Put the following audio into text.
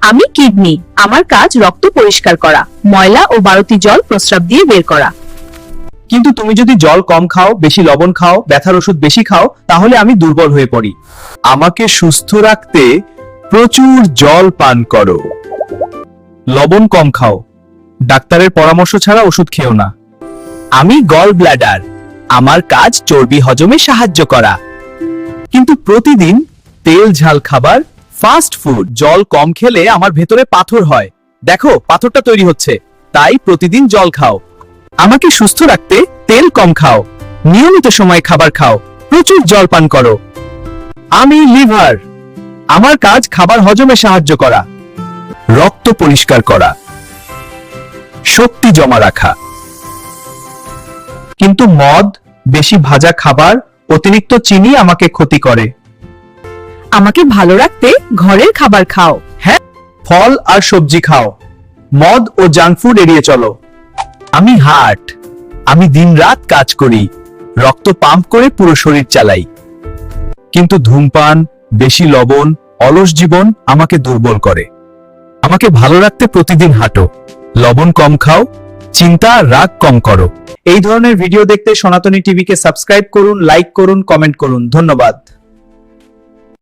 আমি কিডনি, আমার কাজ রক্ত পরিষ্কার করা, ময়লা ও বাড়তি জল প্রস্রাব দিয়ে বের করা। কিন্তু তুমি যদি জল কম খাও, বেশি লবণ খাও, ব্যথার ওষুধ বেশি খাও, তাহলে আমি দুর্বল হয়ে পড়ি। আমাকে সুস্থ রাখতে প্রচুর জল পান করো। লবণ কম খাও, ডাক্তারের পরামর্শ ছাড়া ওষুধ খেও না। আমি গল ব্ল্যাডার, আমার কাজ চর্বি হজমে সাহায্য করা। কিন্তু প্রতিদিন তেল ঝাল খাবার, ফাস্ট ফুড, জল কম খেলে আমার ভেতরে পাথর হয়। দেখো পাথরটা তৈরি হচ্ছে। তাই প্রতিদিন জল খাও। আমাকে সুস্থ রাখতে তেল কম খাও, নিয়মিত সময় খাবার খাও, প্রচুর জল পান করো। আমি লিভার, আমার কাজ খাবার হজমে সাহায্য করা, রক্ত পরিষ্কার করা, শক্তি জমা রাখা। কিন্তু মদ, বেশি ভাজা খাবার, অতিরিক্ত চিনি আমাকে ক্ষতি করে। আমাকে ভালো রাখতে ঘরের খাবার খাও। হ্যাঁ, ফল আর সবজি খাও, মদ ও জাঙ্ক ফুড এড়িয়ে চলো। আমি হার্ট, আমি দিনরাত কাজ করি, রক্ত পাম্প করে পুরো শরীর চালাই। কিন্তু ধূমপান, বেশি লবণ, অলস জীবন আমাকে দুর্বল করে। আমাকে ভালো রাখতে প্রতিদিন হাঁটো, লবণ কম খাও, চিন্তা রাগ কম করো। এই ধরনের ভিডিও দেখতে সনাতনী টিভিকে সাবস্ক্রাইব করুন, লাইক করুন, কমেন্ট করুন। ধন্যবাদ।